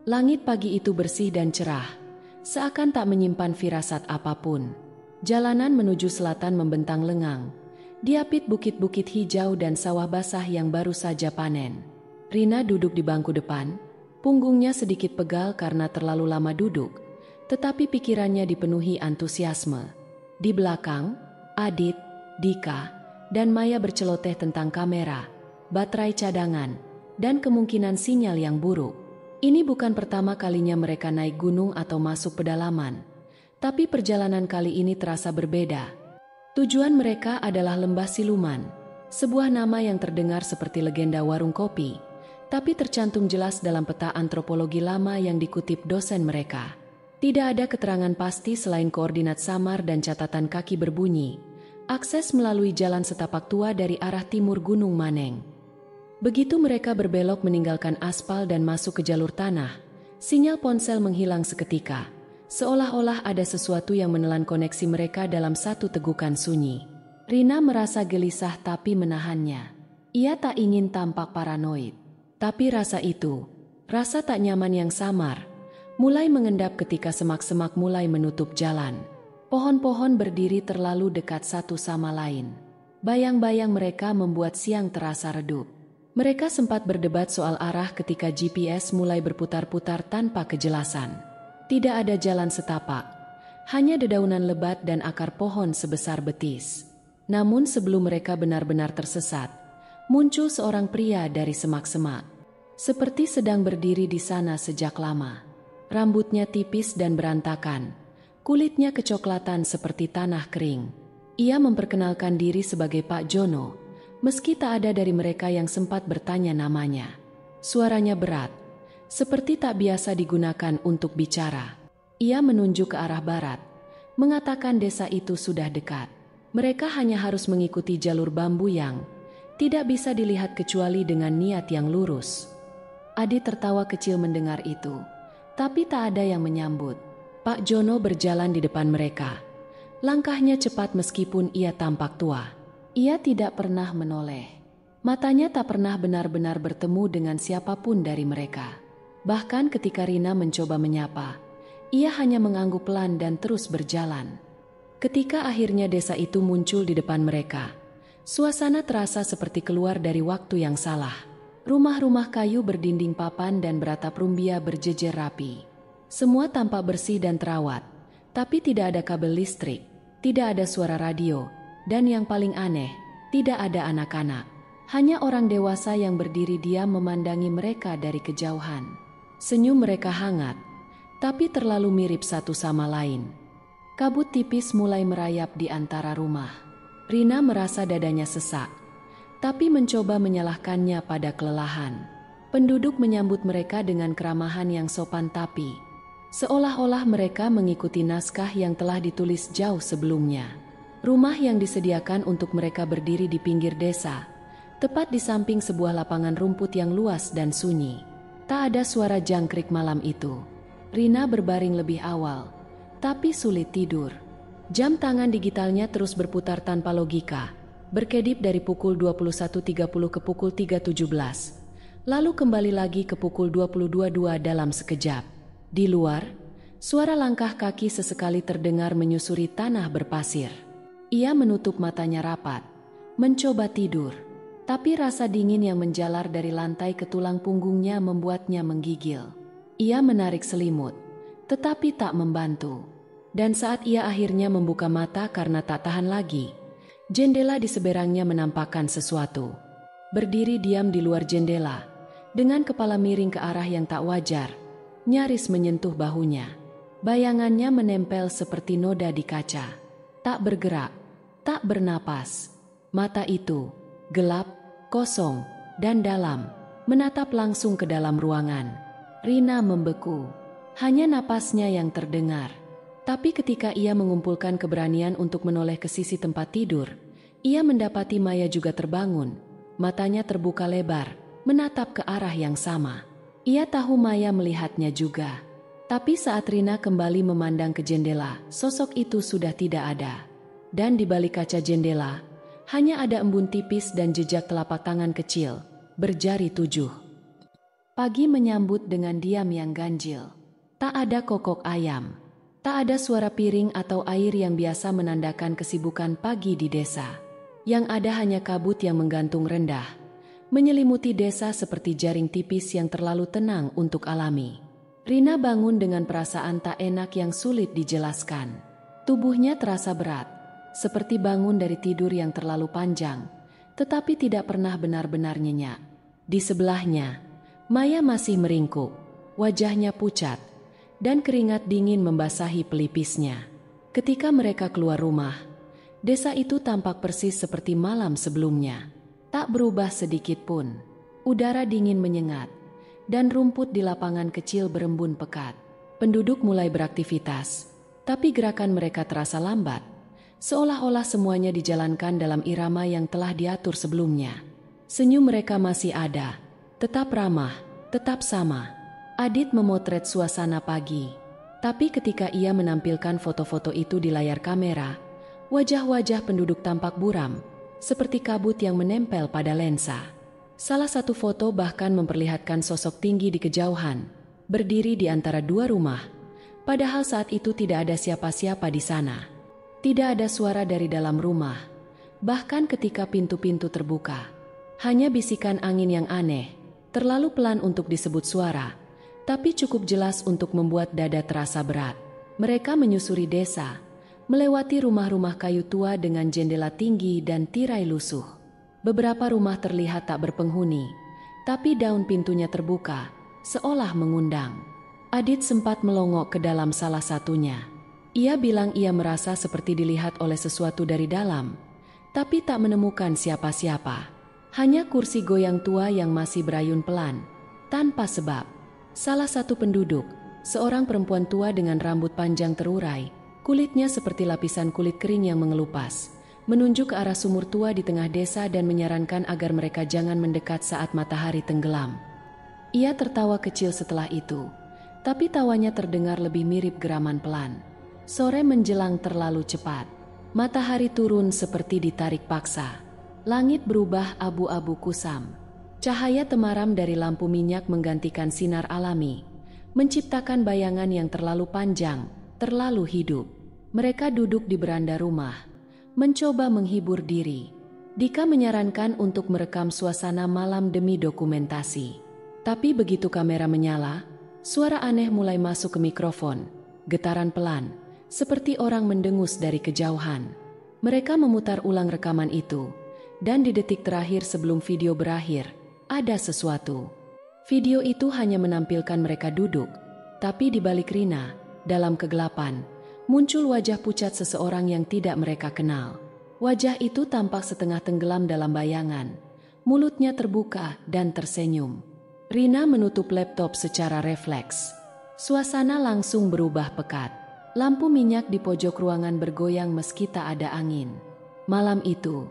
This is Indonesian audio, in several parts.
Langit pagi itu bersih dan cerah, seakan tak menyimpan firasat apapun. Jalanan menuju selatan membentang lengang, diapit bukit-bukit hijau dan sawah basah yang baru saja panen. Rina duduk di bangku depan, punggungnya sedikit pegal karena terlalu lama duduk, tetapi pikirannya dipenuhi antusiasme. Di belakang, Adit, Dika, dan Maya berceloteh tentang kamera, baterai cadangan, dan kemungkinan sinyal yang buruk. Ini bukan pertama kalinya mereka naik gunung atau masuk pedalaman, tapi perjalanan kali ini terasa berbeda. Tujuan mereka adalah Lembah Siluman, sebuah nama yang terdengar seperti legenda warung kopi, tapi tercantum jelas dalam peta antropologi lama yang dikutip dosen mereka. Tidak ada keterangan pasti selain koordinat samar dan catatan kaki berbunyi, akses melalui jalan setapak tua dari arah timur Gunung Maneng. Begitu mereka berbelok meninggalkan aspal dan masuk ke jalur tanah, sinyal ponsel menghilang seketika, seolah-olah ada sesuatu yang menelan koneksi mereka dalam satu tegukan sunyi. Rina merasa gelisah tapi menahannya. Ia tak ingin tampak paranoid. Tapi rasa itu, rasa tak nyaman yang samar, mulai mengendap ketika semak-semak mulai menutup jalan. Pohon-pohon berdiri terlalu dekat satu sama lain. Bayang-bayang mereka membuat siang terasa redup. Mereka sempat berdebat soal arah ketika GPS mulai berputar-putar tanpa kejelasan. Tidak ada jalan setapak, hanya dedaunan lebat dan akar pohon sebesar betis. Namun sebelum mereka benar-benar tersesat, muncul seorang pria dari semak-semak, seperti sedang berdiri di sana sejak lama. Rambutnya tipis dan berantakan, kulitnya kecoklatan seperti tanah kering. Ia memperkenalkan diri sebagai Pak Jono, meski tak ada dari mereka yang sempat bertanya namanya. Suaranya berat, seperti tak biasa digunakan untuk bicara. Ia menunjuk ke arah barat, mengatakan desa itu sudah dekat. Mereka hanya harus mengikuti jalur bambu yang tidak bisa dilihat kecuali dengan niat yang lurus. Adi tertawa kecil mendengar itu, tapi tak ada yang menyambut. Pak Jono berjalan di depan mereka. Langkahnya cepat meskipun ia tampak tua. Ia tidak pernah menoleh. Matanya tak pernah benar-benar bertemu dengan siapapun dari mereka. Bahkan ketika Rina mencoba menyapa, ia hanya mengangguk pelan dan terus berjalan. Ketika akhirnya desa itu muncul di depan mereka, suasana terasa seperti keluar dari waktu yang salah. Rumah-rumah kayu berdinding papan dan beratap rumbia berjejer rapi. Semua tampak bersih dan terawat, tapi tidak ada kabel listrik, tidak ada suara radio, dan yang paling aneh, tidak ada anak-anak. Hanya orang dewasa yang berdiri diam memandangi mereka dari kejauhan. Senyum mereka hangat, tapi terlalu mirip satu sama lain. Kabut tipis mulai merayap di antara rumah. Rina merasa dadanya sesak, tapi mencoba menyalahkannya pada kelelahan. Penduduk menyambut mereka dengan keramahan yang sopan tapi seolah-olah mereka mengikuti naskah yang telah ditulis jauh sebelumnya. Rumah yang disediakan untuk mereka berdiri di pinggir desa, tepat di samping sebuah lapangan rumput yang luas dan sunyi. Tak ada suara jangkrik malam itu. Rina berbaring lebih awal, tapi sulit tidur. Jam tangan digitalnya terus berputar tanpa logika, berkedip dari pukul 21.30 ke pukul 3.17, lalu kembali lagi ke pukul 22.02 dalam sekejap. Di luar, suara langkah kaki sesekali terdengar menyusuri tanah berpasir. Ia menutup matanya rapat, mencoba tidur, tapi rasa dingin yang menjalar dari lantai ke tulang punggungnya membuatnya menggigil. Ia menarik selimut, tetapi tak membantu. Dan saat ia akhirnya membuka mata karena tak tahan lagi, jendela di seberangnya menampakkan sesuatu. Berdiri diam di luar jendela, dengan kepala miring ke arah yang tak wajar, nyaris menyentuh bahunya. Bayangannya menempel seperti noda di kaca. Tak bergerak, tak bernapas. Mata itu, gelap, kosong, dan dalam, menatap langsung ke dalam ruangan. Rina membeku. Hanya napasnya yang terdengar. Tapi ketika ia mengumpulkan keberanian untuk menoleh ke sisi tempat tidur, ia mendapati Maya juga terbangun. Matanya terbuka lebar, menatap ke arah yang sama. Ia tahu Maya melihatnya juga. Tapi saat Rina kembali memandang ke jendela, sosok itu sudah tidak ada. Dan di balik kaca jendela, hanya ada embun tipis dan jejak telapak tangan kecil, berjari 7. Pagi menyambut dengan diam yang ganjil. Tak ada kokok ayam. Tak ada suara piring atau air yang biasa menandakan kesibukan pagi di desa. Yang ada hanya kabut yang menggantung rendah, menyelimuti desa seperti jaring tipis yang terlalu tenang untuk alami. Rina bangun dengan perasaan tak enak yang sulit dijelaskan. Tubuhnya terasa berat, seperti bangun dari tidur yang terlalu panjang, tetapi tidak pernah benar-benar nyenyak. Di sebelahnya, Maya masih meringkuk, wajahnya pucat, dan keringat dingin membasahi pelipisnya. Ketika mereka keluar rumah, desa itu tampak persis seperti malam sebelumnya. Tak berubah sedikit pun. Udara dingin menyengat, dan rumput di lapangan kecil berembun pekat. Penduduk mulai beraktivitas, tapi gerakan mereka terasa lambat, seolah-olah semuanya dijalankan dalam irama yang telah diatur sebelumnya. Senyum mereka masih ada, tetap ramah, tetap sama. Adit memotret suasana pagi, tapi ketika ia menampilkan foto-foto itu di layar kamera, wajah-wajah penduduk tampak buram, seperti kabut yang menempel pada lensa. Salah satu foto bahkan memperlihatkan sosok tinggi di kejauhan, berdiri di antara dua rumah, padahal saat itu tidak ada siapa-siapa di sana. Tidak ada suara dari dalam rumah, bahkan ketika pintu-pintu terbuka. Hanya bisikan angin yang aneh, terlalu pelan untuk disebut suara, tapi cukup jelas untuk membuat dada terasa berat. Mereka menyusuri desa, melewati rumah-rumah kayu tua dengan jendela tinggi dan tirai lusuh. Beberapa rumah terlihat tak berpenghuni, tapi daun pintunya terbuka, seolah mengundang. Adit sempat melongok ke dalam salah satunya. Ia bilang ia merasa seperti dilihat oleh sesuatu dari dalam, tapi tak menemukan siapa-siapa. Hanya kursi goyang tua yang masih berayun pelan, tanpa sebab. Salah satu penduduk, seorang perempuan tua dengan rambut panjang terurai, kulitnya seperti lapisan kulit kering yang mengelupas, menunjuk ke arah sumur tua di tengah desa dan menyarankan agar mereka jangan mendekat saat matahari tenggelam. Ia tertawa kecil setelah itu, tapi tawanya terdengar lebih mirip geraman pelan. Sore menjelang terlalu cepat. Matahari turun seperti ditarik paksa. Langit berubah abu-abu kusam. Cahaya temaram dari lampu minyak menggantikan sinar alami, menciptakan bayangan yang terlalu panjang, terlalu hidup. Mereka duduk di beranda rumah, mencoba menghibur diri. Dika menyarankan untuk merekam suasana malam demi dokumentasi. Tapi begitu kamera menyala, suara aneh mulai masuk ke mikrofon, getaran pelan, seperti orang mendengus dari kejauhan. Mereka memutar ulang rekaman itu, dan di detik terakhir sebelum video berakhir, ada sesuatu. Video itu hanya menampilkan mereka duduk, tapi di balik Rina, dalam kegelapan, muncul wajah pucat seseorang yang tidak mereka kenal. Wajah itu tampak setengah tenggelam dalam bayangan, mulutnya terbuka dan tersenyum. Rina menutup laptop secara refleks. Suasana langsung berubah pekat. Lampu minyak di pojok ruangan bergoyang meski tak ada angin. Malam itu,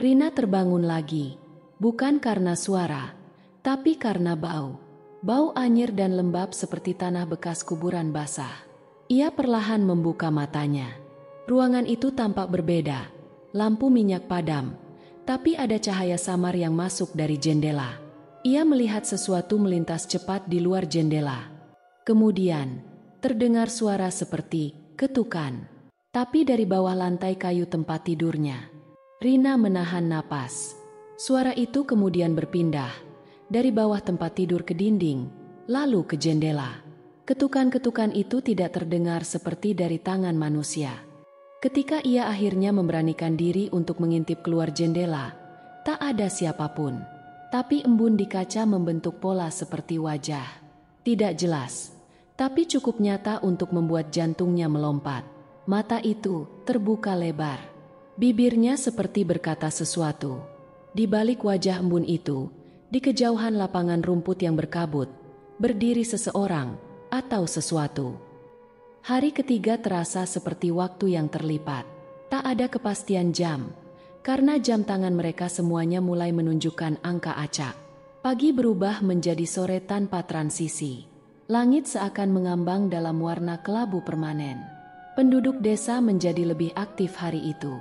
Rina terbangun lagi, bukan karena suara, tapi karena bau. Bau anyir dan lembab seperti tanah bekas kuburan basah. Ia perlahan membuka matanya. Ruangan itu tampak berbeda. Lampu minyak padam, tapi ada cahaya samar yang masuk dari jendela. Ia melihat sesuatu melintas cepat di luar jendela. Kemudian, terdengar suara seperti ketukan, tapi dari bawah lantai kayu tempat tidurnya. Rina menahan napas. Suara itu kemudian berpindah dari bawah tempat tidur ke dinding, lalu ke jendela. Ketukan-ketukan itu tidak terdengar seperti dari tangan manusia. Ketika ia akhirnya memberanikan diri untuk mengintip keluar jendela, tak ada siapapun. Tapi embun di kaca membentuk pola seperti wajah. Tidak jelas, tapi cukup nyata untuk membuat jantungnya melompat. Mata itu terbuka lebar. Bibirnya seperti berkata sesuatu. Di balik wajah embun itu, di kejauhan lapangan rumput yang berkabut, berdiri seseorang atau sesuatu. Hari ketiga terasa seperti waktu yang terlipat. Tak ada kepastian jam, karena jam tangan mereka semuanya mulai menunjukkan angka acak. Pagi berubah menjadi sore tanpa transisi. Langit seakan mengambang dalam warna kelabu permanen. Penduduk desa menjadi lebih aktif hari itu.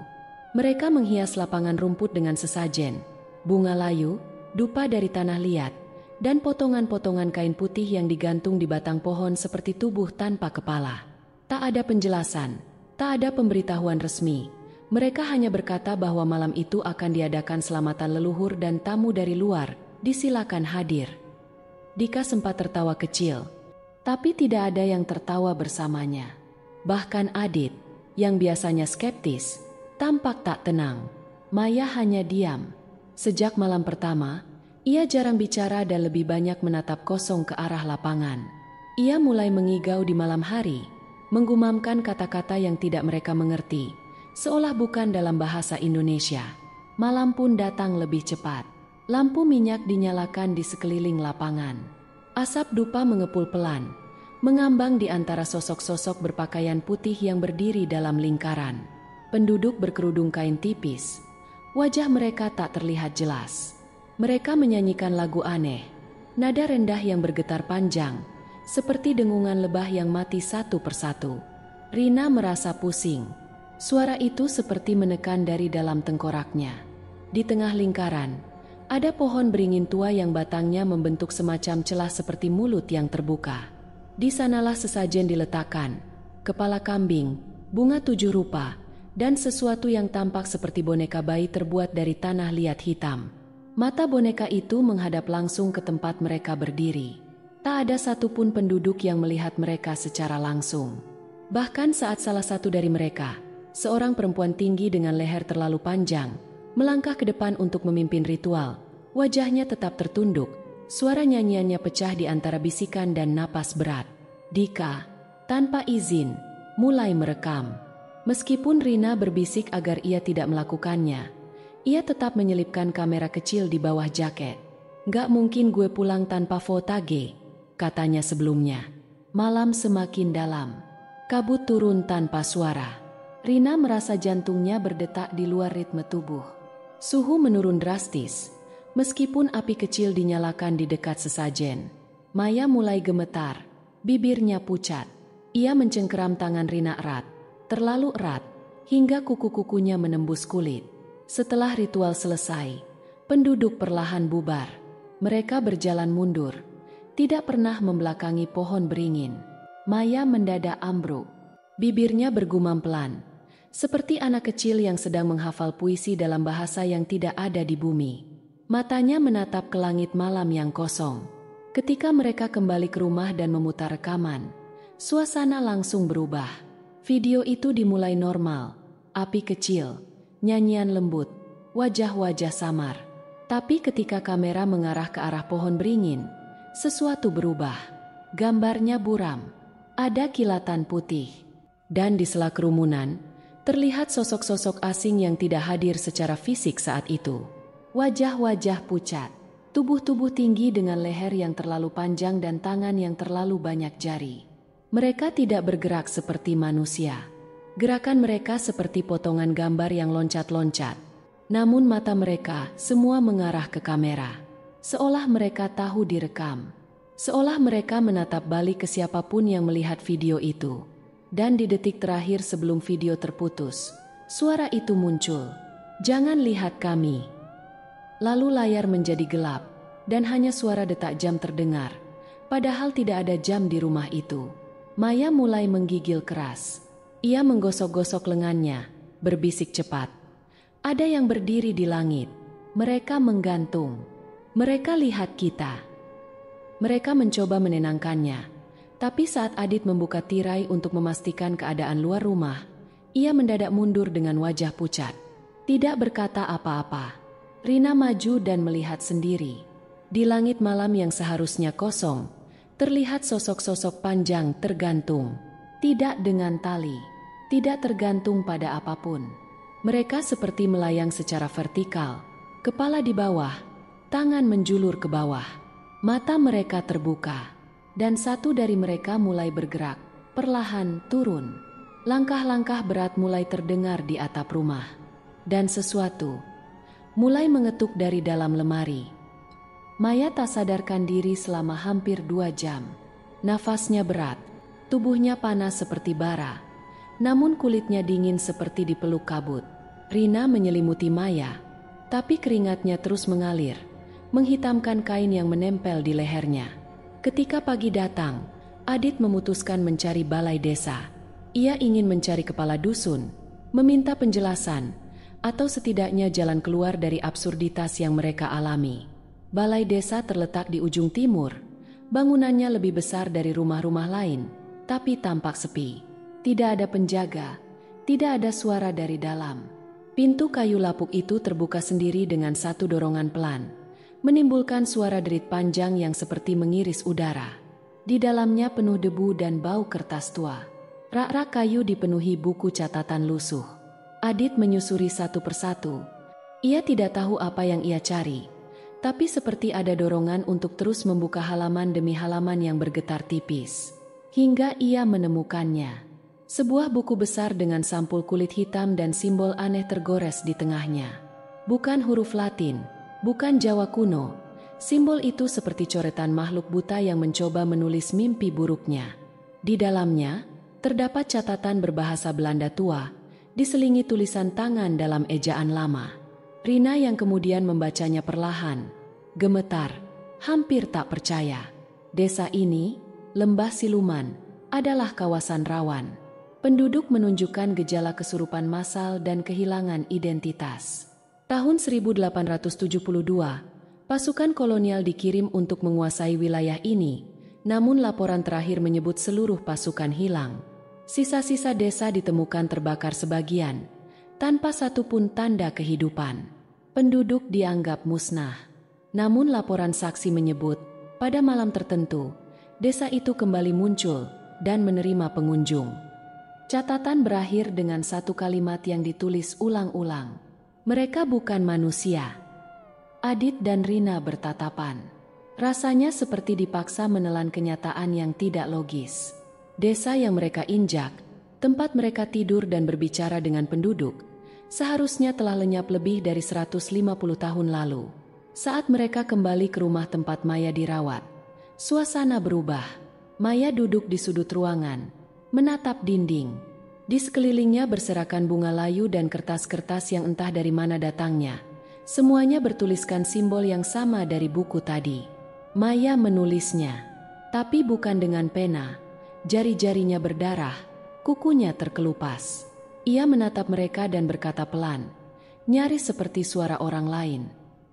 Mereka menghias lapangan rumput dengan sesajen, bunga layu, dupa dari tanah liat, dan potongan-potongan kain putih yang digantung di batang pohon seperti tubuh tanpa kepala. Tak ada penjelasan, tak ada pemberitahuan resmi. Mereka hanya berkata bahwa malam itu akan diadakan selamatan leluhur dan tamu dari luar disilakan hadir. Dika sempat tertawa kecil, tapi tidak ada yang tertawa bersamanya. Bahkan Adit, yang biasanya skeptis, tampak tak tenang. Maya hanya diam. Sejak malam pertama, ia jarang bicara dan lebih banyak menatap kosong ke arah lapangan. Ia mulai mengigau di malam hari, menggumamkan kata-kata yang tidak mereka mengerti, seolah bukan dalam bahasa Indonesia. Malam pun datang lebih cepat. Lampu minyak dinyalakan di sekeliling lapangan. Asap dupa mengepul pelan, mengambang di antara sosok-sosok berpakaian putih yang berdiri dalam lingkaran. Penduduk berkerudung kain tipis. Wajah mereka tak terlihat jelas. Mereka menyanyikan lagu aneh, nada rendah yang bergetar panjang, seperti dengungan lebah yang mati satu persatu. Rina merasa pusing. Suara itu seperti menekan dari dalam tengkoraknya. Di tengah lingkaran, ada pohon beringin tua yang batangnya membentuk semacam celah seperti mulut yang terbuka. Di sanalah sesajen diletakkan, kepala kambing, bunga 7 rupa, dan sesuatu yang tampak seperti boneka bayi terbuat dari tanah liat hitam. Mata boneka itu menghadap langsung ke tempat mereka berdiri. Tak ada satupun penduduk yang melihat mereka secara langsung. Bahkan saat salah satu dari mereka, seorang perempuan tinggi dengan leher terlalu panjang, melangkah ke depan untuk memimpin ritual, wajahnya tetap tertunduk, suara nyanyiannya pecah di antara bisikan dan napas berat. Dika, tanpa izin, mulai merekam. Meskipun Rina berbisik agar ia tidak melakukannya, ia tetap menyelipkan kamera kecil di bawah jaket. "Gak mungkin gue pulang tanpa fotage," katanya sebelumnya. Malam semakin dalam. Kabut turun tanpa suara. Rina merasa jantungnya berdetak di luar ritme tubuh. Suhu menurun drastis. Meskipun api kecil dinyalakan di dekat sesajen, Maya mulai gemetar. Bibirnya pucat. Ia mencengkeram tangan Rina erat. Terlalu erat, hingga kuku-kukunya menembus kulit. Setelah ritual selesai, penduduk perlahan bubar. Mereka berjalan mundur, tidak pernah membelakangi pohon beringin. Maya mendadak ambruk. Bibirnya bergumam pelan, seperti anak kecil yang sedang menghafal puisi dalam bahasa yang tidak ada di bumi. Matanya menatap ke langit malam yang kosong. Ketika mereka kembali ke rumah dan memutar rekaman, suasana langsung berubah. Video itu dimulai normal, api kecil, nyanyian lembut, wajah-wajah samar. Tapi ketika kamera mengarah ke arah pohon beringin, sesuatu berubah. Gambarnya buram, ada kilatan putih. Dan di sela kerumunan, terlihat sosok-sosok asing yang tidak hadir secara fisik saat itu. Wajah-wajah pucat, tubuh-tubuh tinggi dengan leher yang terlalu panjang dan tangan yang terlalu banyak jari. Mereka tidak bergerak seperti manusia. Gerakan mereka seperti potongan gambar yang loncat-loncat. Namun mata mereka semua mengarah ke kamera. Seolah mereka tahu direkam. Seolah mereka menatap balik ke siapapun yang melihat video itu. Dan di detik terakhir sebelum video terputus, suara itu muncul. "Jangan lihat kami." Lalu layar menjadi gelap, dan hanya suara detak jam terdengar. Padahal tidak ada jam di rumah itu. Maya mulai menggigil keras. Ia menggosok-gosok lengannya, berbisik cepat. "Ada yang berdiri di langit. Mereka menggantung. Mereka lihat kita." Mereka mencoba menenangkannya. Tapi saat Adit membuka tirai untuk memastikan keadaan luar rumah, ia mendadak mundur dengan wajah pucat. Tidak berkata apa-apa. Rina maju dan melihat sendiri. Di langit malam yang seharusnya kosong, terlihat sosok-sosok panjang tergantung. Tidak dengan tali, tidak tergantung pada apapun. Mereka seperti melayang secara vertikal, kepala di bawah, tangan menjulur ke bawah. Mata mereka terbuka, dan satu dari mereka mulai bergerak, perlahan turun. Langkah-langkah berat mulai terdengar di atap rumah. Dan sesuatu mulai mengetuk dari dalam lemari. Maya tak sadarkan diri selama hampir 2 jam. Nafasnya berat. Tubuhnya panas seperti bara, namun kulitnya dingin seperti dipeluk kabut. Rina menyelimuti Maya, tapi keringatnya terus mengalir. menghitamkan kain yang menempel di lehernya. Ketika pagi datang, Adit memutuskan mencari balai desa. Ia ingin mencari kepala dusun, meminta penjelasan, atau setidaknya jalan keluar dari absurditas yang mereka alami. Balai desa terletak di ujung timur. Bangunannya lebih besar dari rumah-rumah lain, tapi tampak sepi. Tidak ada penjaga, tidak ada suara dari dalam. Pintu kayu lapuk itu terbuka sendiri dengan satu dorongan pelan, menimbulkan suara derit panjang yang seperti mengiris udara. Di dalamnya penuh debu dan bau kertas tua. Rak-rak kayu dipenuhi buku catatan lusuh. Adit menyusuri satu persatu. Ia tidak tahu apa yang ia cari, tapi seperti ada dorongan untuk terus membuka halaman demi halaman yang bergetar tipis. Hingga ia menemukannya. Sebuah buku besar dengan sampul kulit hitam dan simbol aneh tergores di tengahnya. Bukan huruf Latin, bukan Jawa kuno. Simbol itu seperti coretan makhluk buta yang mencoba menulis mimpi buruknya. Di dalamnya, terdapat catatan berbahasa Belanda tua, diselingi tulisan tangan dalam ejaan lama. Rina yang kemudian membacanya perlahan, gemetar, hampir tak percaya. Desa ini, Lembah Siluman, adalah kawasan rawan. Penduduk menunjukkan gejala kesurupan massal dan kehilangan identitas. Tahun 1872, pasukan kolonial dikirim untuk menguasai wilayah ini, namun laporan terakhir menyebut seluruh pasukan hilang. Sisa-sisa desa ditemukan terbakar sebagian, tanpa satupun tanda kehidupan. Penduduk dianggap musnah. Namun laporan saksi menyebut, pada malam tertentu, desa itu kembali muncul dan menerima pengunjung. Catatan berakhir dengan satu kalimat yang ditulis ulang-ulang. Mereka bukan manusia. Adit dan Rina bertatapan. Rasanya seperti dipaksa menelan kenyataan yang tidak logis. Desa yang mereka injak, tempat mereka tidur dan berbicara dengan penduduk, seharusnya telah lenyap lebih dari 150 tahun lalu. Saat mereka kembali ke rumah tempat Maya dirawat, suasana berubah. Maya duduk di sudut ruangan, menatap dinding. Di sekelilingnya berserakan bunga layu dan kertas-kertas yang entah dari mana datangnya. Semuanya bertuliskan simbol yang sama dari buku tadi. Maya menulisnya, tapi bukan dengan pena. Jari-jarinya berdarah, kukunya terkelupas. Ia menatap mereka dan berkata pelan, nyaris seperti suara orang lain.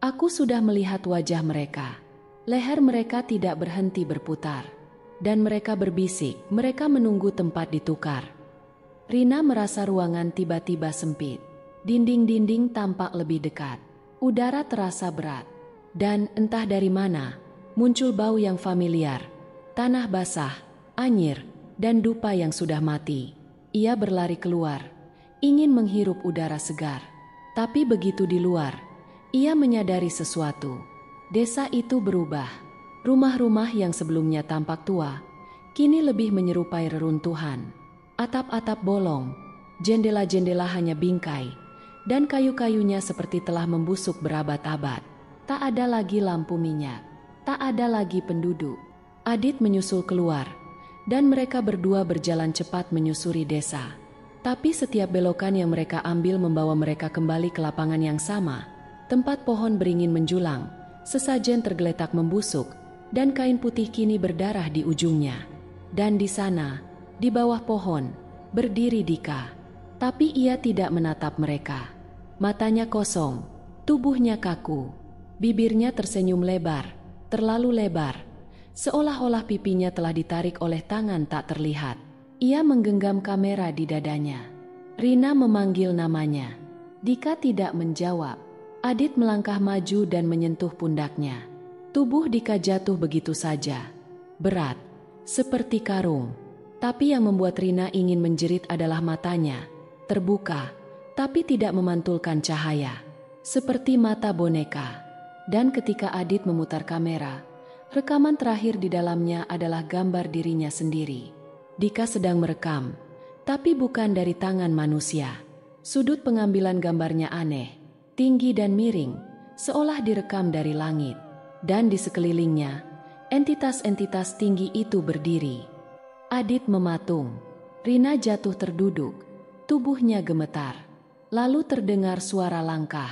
Aku sudah melihat wajah mereka. Leher mereka tidak berhenti berputar. Dan mereka berbisik, mereka menunggu tempat ditukar. Rina merasa ruangan tiba-tiba sempit. Dinding-dinding tampak lebih dekat. Udara terasa berat. Dan entah dari mana, muncul bau yang familiar. Tanah basah, anyir, dan dupa yang sudah mati. Ia berlari keluar, ingin menghirup udara segar. Tapi begitu di luar, ia menyadari sesuatu. Desa itu berubah. Rumah-rumah yang sebelumnya tampak tua, kini lebih menyerupai reruntuhan. Atap-atap bolong, jendela-jendela hanya bingkai, dan kayu-kayunya seperti telah membusuk berabad-abad. Tak ada lagi lampu minyak, tak ada lagi penduduk. Adit menyusul keluar, dan mereka berdua berjalan cepat menyusuri desa. Tapi setiap belokan yang mereka ambil membawa mereka kembali ke lapangan yang sama, tempat pohon beringin menjulang, sesajen tergeletak membusuk, dan kain putih kini berdarah di ujungnya. Dan di sana, di bawah pohon, berdiri Dika. Tapi ia tidak menatap mereka. Matanya kosong, tubuhnya kaku. Bibirnya tersenyum lebar, terlalu lebar. Seolah-olah pipinya telah ditarik oleh tangan tak terlihat. Ia menggenggam kamera di dadanya. Rina memanggil namanya. Dika tidak menjawab. Adit melangkah maju dan menyentuh pundaknya. Tubuh Dika jatuh begitu saja. Berat, seperti karung. Tapi yang membuat Rina ingin menjerit adalah matanya. Terbuka, tapi tidak memantulkan cahaya. Seperti mata boneka. Dan ketika Adit memutar kamera, rekaman terakhir di dalamnya adalah gambar dirinya sendiri. Dika sedang merekam, tapi bukan dari tangan manusia. Sudut pengambilan gambarnya aneh, tinggi dan miring, seolah direkam dari langit. Dan di sekelilingnya, entitas-entitas tinggi itu berdiri. Adit mematung. Rina jatuh terduduk, tubuhnya gemetar. Lalu terdengar suara langkah.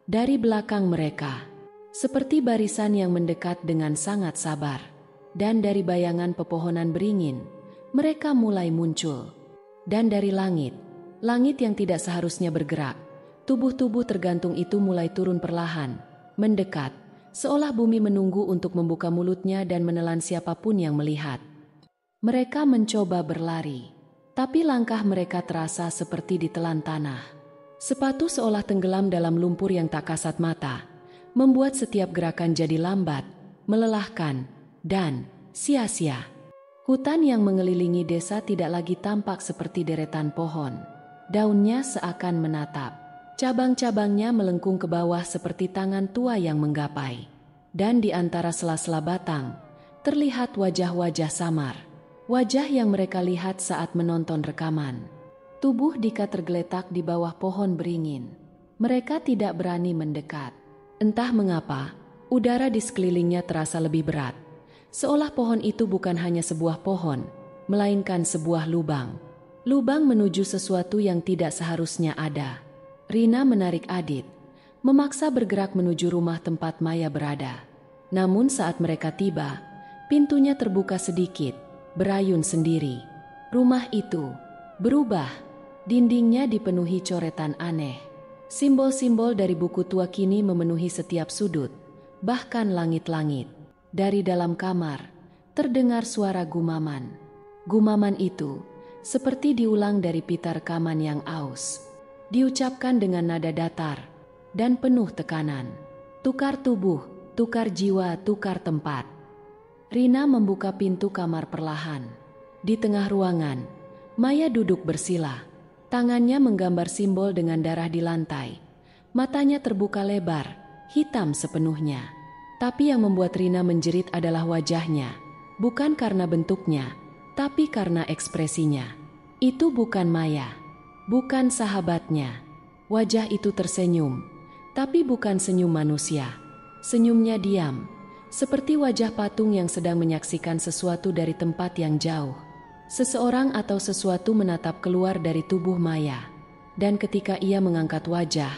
Dari belakang mereka, seperti barisan yang mendekat dengan sangat sabar. Dan dari bayangan pepohonan beringin, mereka mulai muncul. Dan dari langit, langit yang tidak seharusnya bergerak, tubuh-tubuh tergantung itu mulai turun perlahan, mendekat, seolah bumi menunggu untuk membuka mulutnya dan menelan siapapun yang melihat. Mereka mencoba berlari, tapi langkah mereka terasa seperti ditelan tanah. Sepatu seolah tenggelam dalam lumpur yang tak kasat mata, membuat setiap gerakan jadi lambat, melelahkan, dan sia-sia. Hutan yang mengelilingi desa tidak lagi tampak seperti deretan pohon. Daunnya seakan menatap. Cabang-cabangnya melengkung ke bawah seperti tangan tua yang menggapai. Dan di antara sela-sela batang, terlihat wajah-wajah samar. Wajah yang mereka lihat saat menonton rekaman. Tubuh Dika tergeletak di bawah pohon beringin. Mereka tidak berani mendekat. Entah mengapa, udara di sekelilingnya terasa lebih berat. Seolah pohon itu bukan hanya sebuah pohon, melainkan sebuah lubang. Lubang menuju sesuatu yang tidak seharusnya ada. Rina menarik Adit, memaksa bergerak menuju rumah tempat Maya berada. Namun saat mereka tiba, pintunya terbuka sedikit, berayun sendiri. Rumah itu berubah. Dindingnya dipenuhi coretan aneh. Simbol-simbol dari buku tua kini memenuhi setiap sudut, bahkan langit-langit. Dari dalam kamar, terdengar suara gumaman. Gumaman itu seperti diulang dari pita rekaman yang aus. Diucapkan dengan nada datar dan penuh tekanan. Tukar tubuh, tukar jiwa, tukar tempat. Rina membuka pintu kamar perlahan. Di tengah ruangan, Maya duduk bersila. Tangannya menggambar simbol dengan darah di lantai. Matanya terbuka lebar, hitam sepenuhnya. Tapi yang membuat Rina menjerit adalah wajahnya. Bukan karena bentuknya, tapi karena ekspresinya. Itu bukan Maya, bukan sahabatnya. Wajah itu tersenyum, tapi bukan senyum manusia. Senyumnya diam, seperti wajah patung yang sedang menyaksikan sesuatu dari tempat yang jauh. Seseorang atau sesuatu menatap keluar dari tubuh Maya. Dan ketika ia mengangkat wajah,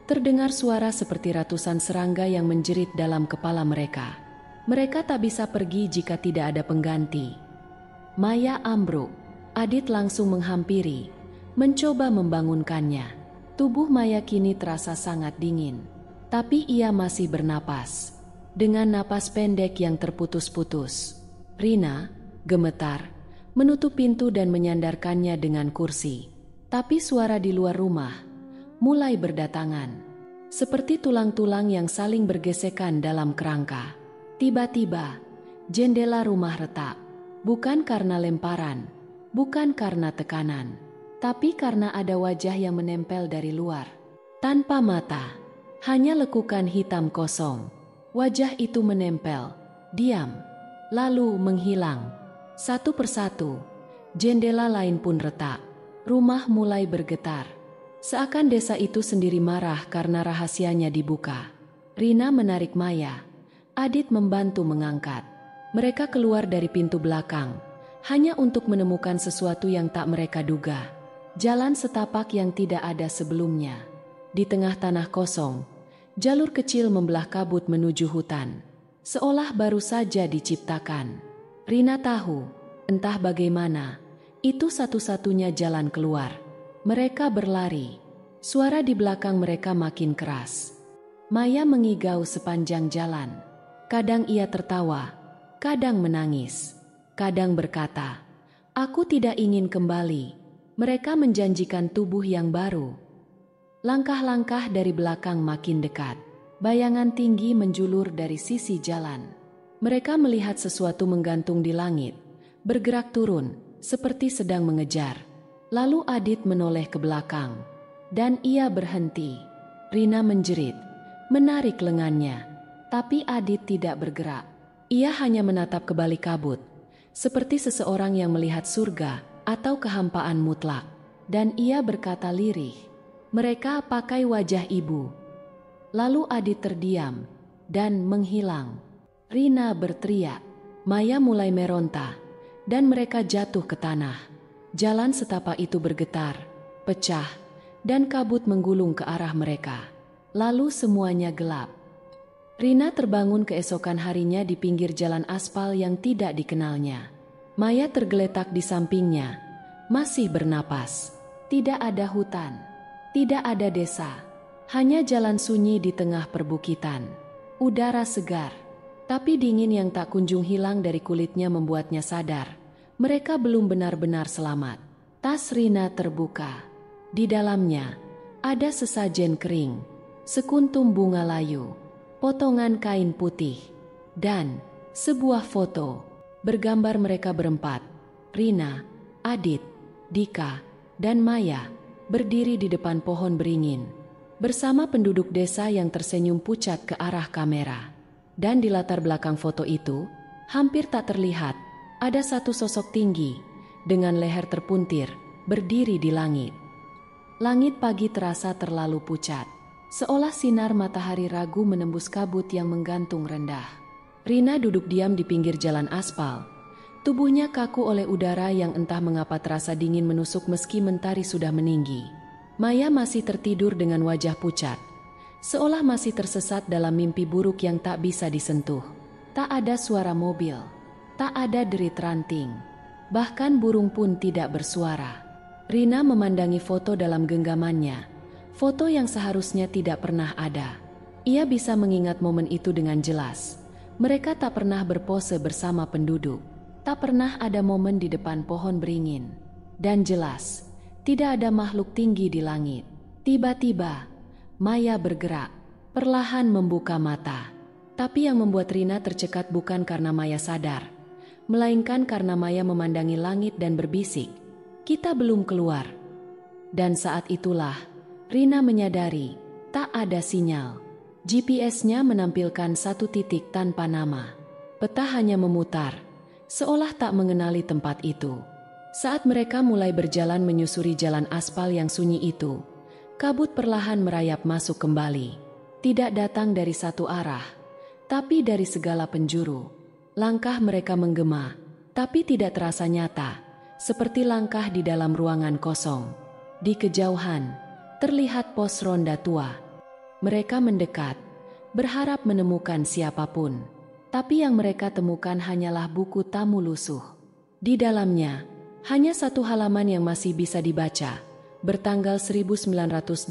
terdengar suara seperti ratusan serangga yang menjerit dalam kepala mereka. Mereka tak bisa pergi jika tidak ada pengganti. Maya ambruk. Adit langsung menghampiri, mencoba membangunkannya. Tubuh Maya kini terasa sangat dingin, tapi ia masih bernapas. Dengan napas pendek yang terputus-putus, Rina gemetar, menutup pintu dan menyandarkannya dengan kursi. Tapi suara di luar rumah mulai berdatangan, seperti tulang-tulang yang saling bergesekan dalam kerangka. Tiba-tiba, jendela rumah retak, bukan karena lemparan, bukan karena tekanan, tapi karena ada wajah yang menempel dari luar. Tanpa mata, hanya lekukan hitam kosong. Wajah itu menempel, diam, lalu menghilang. Satu persatu, jendela lain pun retak. Rumah mulai bergetar. Seakan desa itu sendiri marah karena rahasianya dibuka. Rina menarik Maya. Adit membantu mengangkat. Mereka keluar dari pintu belakang, hanya untuk menemukan sesuatu yang tak mereka duga. Jalan setapak yang tidak ada sebelumnya. Di tengah tanah kosong, jalur kecil membelah kabut menuju hutan, seolah baru saja diciptakan. Rina tahu, entah bagaimana, itu satu-satunya jalan keluar. Mereka berlari. Suara di belakang mereka makin keras. Maya mengigau sepanjang jalan. Kadang ia tertawa, kadang menangis, kadang berkata, "Aku tidak ingin kembali." Mereka menjanjikan tubuh yang baru. Langkah-langkah dari belakang makin dekat. Bayangan tinggi menjulur dari sisi jalan. Mereka melihat sesuatu menggantung di langit, bergerak turun, seperti sedang mengejar. Lalu Adit menoleh ke belakang, dan ia berhenti. Rina menjerit, menarik lengannya, tapi Adit tidak bergerak. Ia hanya menatap ke balik kabut, seperti seseorang yang melihat surga atau kehampaan mutlak. Dan ia berkata lirih, "Mereka pakai wajah ibu." Lalu Adit terdiam dan menghilang. Rina berteriak, Maya mulai meronta, dan mereka jatuh ke tanah. Jalan setapak itu bergetar, pecah, dan kabut menggulung ke arah mereka. Lalu semuanya gelap. Rina terbangun keesokan harinya di pinggir jalan aspal yang tidak dikenalnya. Maya tergeletak di sampingnya, masih bernapas. Tidak ada hutan, tidak ada desa, hanya jalan sunyi di tengah perbukitan. Udara segar, tapi dingin yang tak kunjung hilang dari kulitnya membuatnya sadar. Mereka belum benar-benar selamat. Tas Rina terbuka. Di dalamnya ada sesajen kering, sekuntum bunga layu, potongan kain putih, dan sebuah foto bergambar mereka berempat, Rina, Adit, Dika, dan Maya, berdiri di depan pohon beringin, bersama penduduk desa yang tersenyum pucat ke arah kamera. Dan di latar belakang foto itu, hampir tak terlihat, ada satu sosok tinggi, dengan leher terpuntir, berdiri di langit. Langit pagi terasa terlalu pucat, seolah sinar matahari ragu menembus kabut yang menggantung rendah. Rina duduk diam di pinggir jalan aspal. Tubuhnya kaku oleh udara yang entah mengapa terasa dingin menusuk meski mentari sudah meninggi. Maya masih tertidur dengan wajah pucat, seolah masih tersesat dalam mimpi buruk yang tak bisa disentuh. Tak ada suara mobil, tak ada derit ranting, bahkan burung pun tidak bersuara. Rina memandangi foto dalam genggamannya, foto yang seharusnya tidak pernah ada. Ia bisa mengingat momen itu dengan jelas. Mereka tak pernah berpose bersama penduduk, tak pernah ada momen di depan pohon beringin. Dan jelas, tidak ada makhluk tinggi di langit. Tiba-tiba, Maya bergerak, perlahan membuka mata. Tapi yang membuat Rina tercekat bukan karena Maya sadar, melainkan karena Maya memandangi langit dan berbisik, "Kita belum keluar." Dan saat itulah, Rina menyadari, tak ada sinyal. GPS-nya menampilkan satu titik tanpa nama. Peta hanya memutar, seolah tak mengenali tempat itu. Saat mereka mulai berjalan menyusuri jalan aspal yang sunyi itu, kabut perlahan merayap masuk kembali. Tidak datang dari satu arah, tapi dari segala penjuru. Langkah mereka menggema, tapi tidak terasa nyata, seperti langkah di dalam ruangan kosong. Di kejauhan, terlihat pos ronda tua. Mereka mendekat, berharap menemukan siapapun. Tapi yang mereka temukan hanyalah buku tamu lusuh. Di dalamnya, hanya satu halaman yang masih bisa dibaca, bertanggal 1982.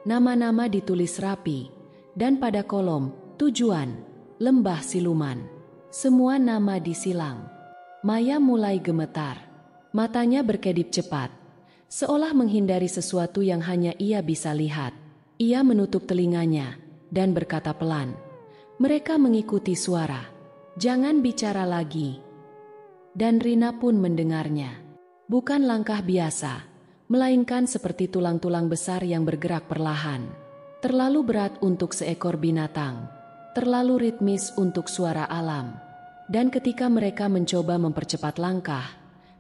Nama-nama ditulis rapi, dan pada kolom, tujuan, Lembah Siluman. Semua nama disilang. Maya mulai gemetar. Matanya berkedip cepat, seolah menghindari sesuatu yang hanya ia bisa lihat. Ia menutup telinganya dan berkata pelan, "Mereka mengikuti suara. Jangan bicara lagi." Dan Rina pun mendengarnya. Bukan langkah biasa, melainkan seperti tulang-tulang besar yang bergerak perlahan. Terlalu berat untuk seekor binatang, terlalu ritmis untuk suara alam. Dan ketika mereka mencoba mempercepat langkah,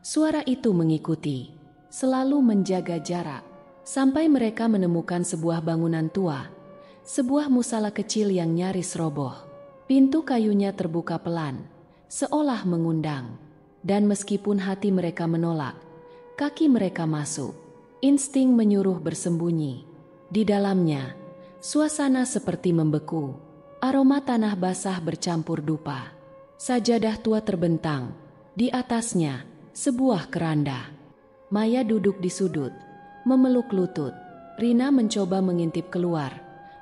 suara itu mengikuti, selalu menjaga jarak, sampai mereka menemukan sebuah bangunan tua, sebuah musala kecil yang nyaris roboh. Pintu kayunya terbuka pelan, seolah mengundang. Dan meskipun hati mereka menolak, kaki mereka masuk. Insting menyuruh bersembunyi. Di dalamnya, suasana seperti membeku. Aroma tanah basah bercampur dupa. Sajadah tua terbentang, di atasnya sebuah keranda. Maya duduk di sudut, memeluk lutut. Rina mencoba mengintip keluar,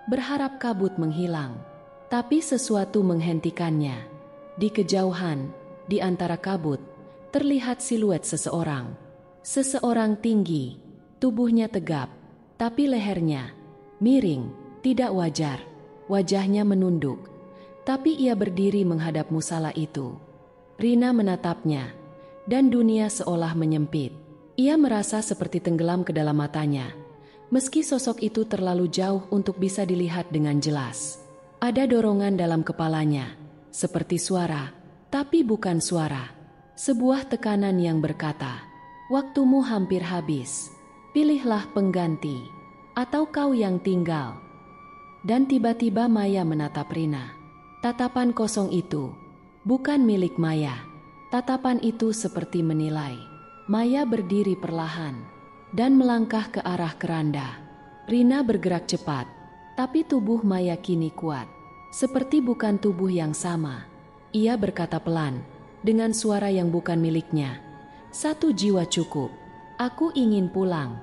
berharap kabut menghilang. Tapi sesuatu menghentikannya. Di kejauhan, di antara kabut, terlihat siluet seseorang. Seseorang tinggi, tubuhnya tegap, tapi lehernya miring, tidak wajar. Wajahnya menunduk, tapi ia berdiri menghadap musala itu. Rina menatapnya, dan dunia seolah menyempit. Ia merasa seperti tenggelam ke dalam matanya, meski sosok itu terlalu jauh untuk bisa dilihat dengan jelas. Ada dorongan dalam kepalanya, seperti suara, tapi bukan suara. Sebuah tekanan yang berkata, "Waktumu hampir habis, pilihlah pengganti, atau kau yang tinggal." Dan tiba-tiba Maya menatap Rina. Tatapan kosong itu bukan milik Maya. Tatapan itu seperti menilai. Maya berdiri perlahan dan melangkah ke arah keranda. Rina bergerak cepat, Tapi tubuh Maya kini kuat, seperti bukan tubuh yang sama. Ia berkata pelan, dengan suara yang bukan miliknya, "Satu jiwa cukup, aku ingin pulang."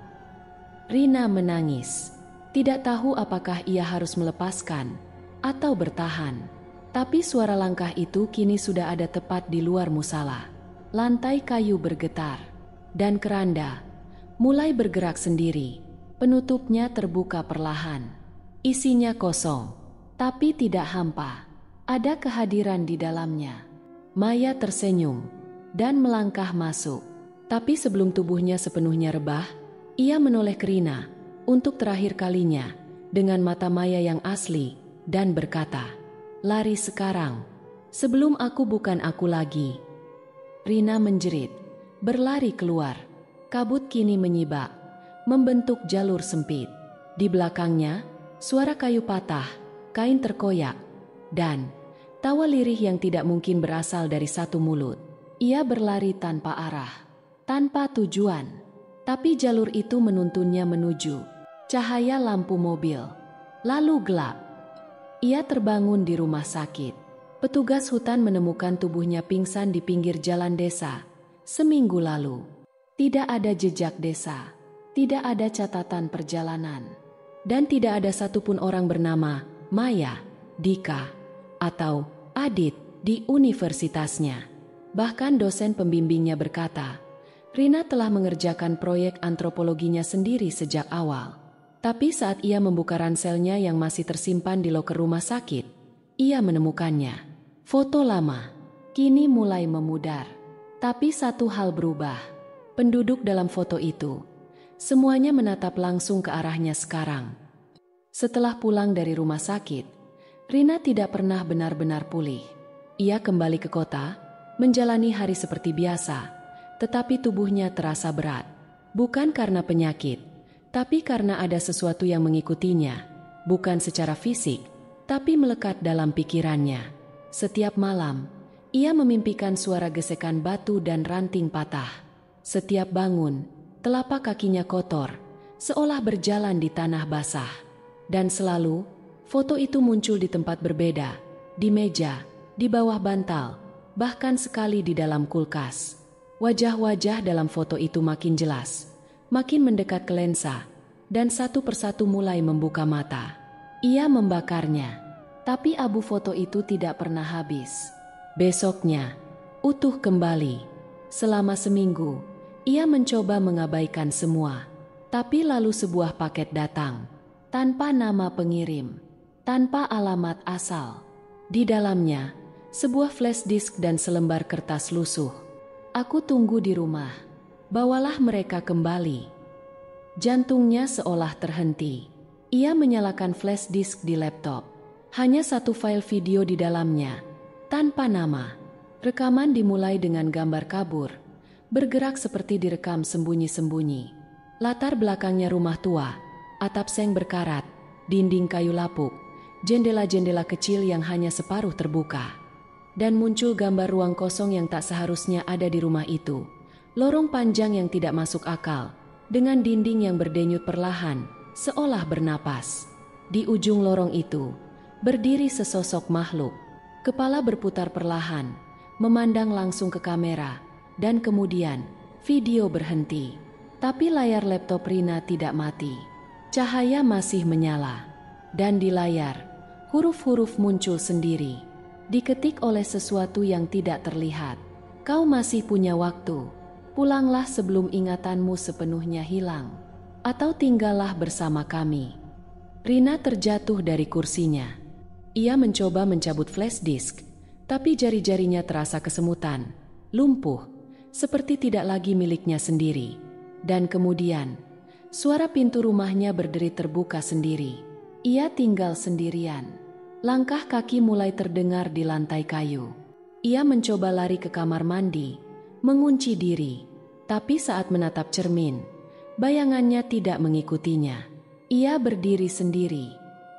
Rina menangis, tidak tahu apakah ia harus melepaskan atau bertahan. Tapi suara langkah itu kini sudah ada tepat di luar musala. Lantai kayu bergetar, dan keranda mulai bergerak sendiri. Penutupnya terbuka perlahan. Isinya kosong, tapi tidak hampa. Ada kehadiran di dalamnya. Maya tersenyum dan melangkah masuk. Tapi sebelum tubuhnya sepenuhnya rebah, ia menoleh ke Rina untuk terakhir kalinya dengan mata Maya yang asli dan berkata, "Lari sekarang, sebelum aku bukan aku lagi." Rina menjerit, berlari keluar. Kabut kini menyibak, membentuk jalur sempit. Di belakangnya, suara kayu patah, kain terkoyak, dan tawa lirih yang tidak mungkin berasal dari satu mulut. Ia berlari tanpa arah, tanpa tujuan. Tapi jalur itu menuntunnya menuju cahaya lampu mobil. Lalu gelap. Ia terbangun di rumah sakit. Petugas hutan menemukan tubuhnya pingsan di pinggir jalan desa seminggu lalu. Tidak ada jejak desa, tidak ada catatan perjalanan, dan tidak ada satupun orang bernama Maya, Dika, atau Adit di universitasnya. Bahkan dosen pembimbingnya berkata, Rina telah mengerjakan proyek antropologinya sendiri sejak awal. Tapi saat ia membuka ranselnya yang masih tersimpan di loker rumah sakit, ia menemukannya. Foto lama, kini mulai memudar. Tapi satu hal berubah. Penduduk dalam foto itu, semuanya menatap langsung ke arahnya sekarang. Setelah pulang dari rumah sakit, Rina tidak pernah benar-benar pulih. Ia kembali ke kota, menjalani hari seperti biasa, tetapi tubuhnya terasa berat. Bukan karena penyakit, tapi karena ada sesuatu yang mengikutinya, bukan secara fisik, tapi melekat dalam pikirannya. Setiap malam, ia memimpikan suara gesekan batu dan ranting patah. Setiap bangun, telapak kakinya kotor, seolah berjalan di tanah basah. Dan selalu, foto itu muncul di tempat berbeda, di meja, di bawah bantal, bahkan sekali di dalam kulkas. Wajah-wajah dalam foto itu makin jelas, makin mendekat ke lensa, dan satu persatu mulai membuka mata. Ia membakarnya, tapi abu foto itu tidak pernah habis. Besoknya, utuh kembali. Selama seminggu, ia mencoba mengabaikan semua. Tapi lalu sebuah paket datang, tanpa nama pengirim, tanpa alamat asal. Di dalamnya, sebuah flash disk dan selembar kertas lusuh. "Aku tunggu di rumah. Bawalah mereka kembali." Jantungnya seolah terhenti. Ia menyalakan flash disk di laptop. Hanya satu file video di dalamnya, tanpa nama. Rekaman dimulai dengan gambar kabur, bergerak seperti direkam sembunyi-sembunyi. Latar belakangnya rumah tua, atap seng berkarat, dinding kayu lapuk, jendela-jendela kecil yang hanya separuh terbuka. Dan muncul gambar ruang kosong yang tak seharusnya ada di rumah itu. Lorong panjang yang tidak masuk akal, dengan dinding yang berdenyut perlahan, seolah bernapas. Di ujung lorong itu, berdiri sesosok makhluk. Kepala berputar perlahan, memandang langsung ke kamera, dan kemudian video berhenti. Tapi layar laptop Rina tidak mati. Cahaya masih menyala, dan di layar, huruf-huruf muncul sendiri, diketik oleh sesuatu yang tidak terlihat. "Kau masih punya waktu. Pulanglah sebelum ingatanmu sepenuhnya hilang, atau tinggallah bersama kami." Rina terjatuh dari kursinya. Ia mencoba mencabut flash disk, tapi jari-jarinya terasa kesemutan, lumpuh, seperti tidak lagi miliknya sendiri. Dan kemudian, suara pintu rumahnya berderi terbuka sendiri. Ia tinggal sendirian. Langkah kaki mulai terdengar di lantai kayu. Ia mencoba lari ke kamar mandi, mengunci diri. Tapi saat menatap cermin, bayangannya tidak mengikutinya. Ia berdiri sendiri,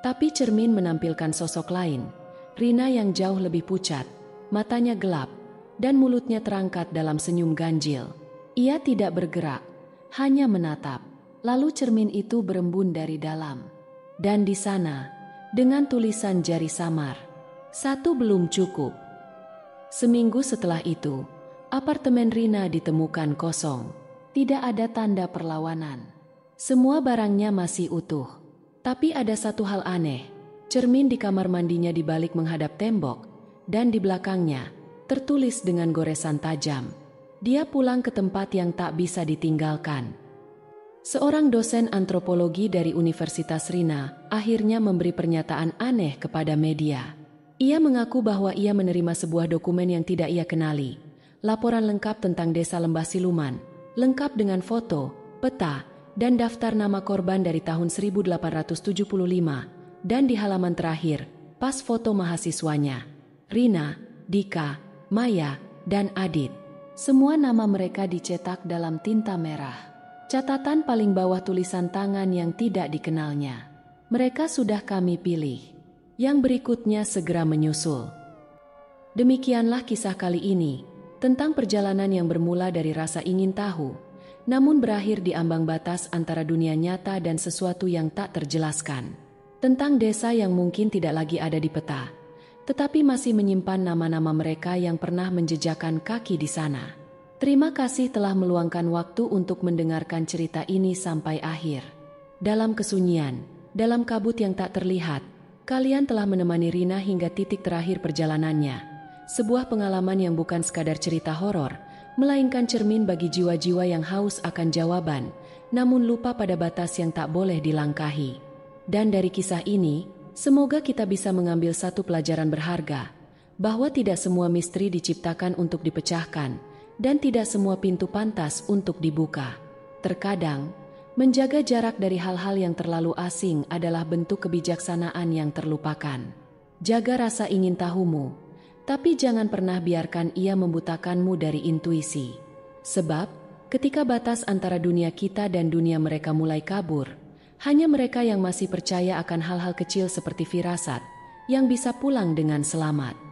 tapi cermin menampilkan sosok lain. Rina yang jauh lebih pucat, matanya gelap, dan mulutnya terangkat dalam senyum ganjil. Ia tidak bergerak, hanya menatap. Lalu cermin itu berembun dari dalam. Dan di sana, dengan tulisan jari samar, "1 belum cukup." Seminggu setelah itu, apartemen Rina ditemukan kosong. Tidak ada tanda perlawanan. Semua barangnya masih utuh. Tapi ada satu hal aneh. Cermin di kamar mandinya dibalik menghadap tembok, dan di belakangnya tertulis dengan goresan tajam, "Dia pulang ke tempat yang tak bisa ditinggalkan." Seorang dosen antropologi dari Universitas Rina akhirnya memberi pernyataan aneh kepada media. Ia mengaku bahwa ia menerima sebuah dokumen yang tidak ia kenali. Laporan lengkap tentang desa Lembah Siluman, lengkap dengan foto, peta, dan daftar nama korban dari tahun 1875. Dan di halaman terakhir, pas foto mahasiswanya, Rina, Dika, Maya, dan Adit. Semua nama mereka dicetak dalam tinta merah. Catatan paling bawah tulisan tangan yang tidak dikenalnya. "Mereka sudah kami pilih. Yang berikutnya segera menyusul." Demikianlah kisah kali ini, tentang perjalanan yang bermula dari rasa ingin tahu, namun berakhir di ambang batas antara dunia nyata dan sesuatu yang tak terjelaskan. Tentang desa yang mungkin tidak lagi ada di peta, tetapi masih menyimpan nama-nama mereka yang pernah menjejakkan kaki di sana. Terima kasih telah meluangkan waktu untuk mendengarkan cerita ini sampai akhir. Dalam kesunyian, dalam kabut yang tak terlihat, kalian telah menemani Rina hingga titik terakhir perjalanannya. Sebuah pengalaman yang bukan sekadar cerita horor, melainkan cermin bagi jiwa-jiwa yang haus akan jawaban, namun lupa pada batas yang tak boleh dilangkahi. Dan dari kisah ini, semoga kita bisa mengambil satu pelajaran berharga, bahwa tidak semua misteri diciptakan untuk dipecahkan, dan tidak semua pintu pantas untuk dibuka. Terkadang, menjaga jarak dari hal-hal yang terlalu asing adalah bentuk kebijaksanaan yang terlupakan. Jaga rasa ingin tahumu, tapi jangan pernah biarkan ia membutakanmu dari intuisi. Sebab, ketika batas antara dunia kita dan dunia mereka mulai kabur, hanya mereka yang masih percaya akan hal-hal kecil seperti firasat, yang bisa pulang dengan selamat.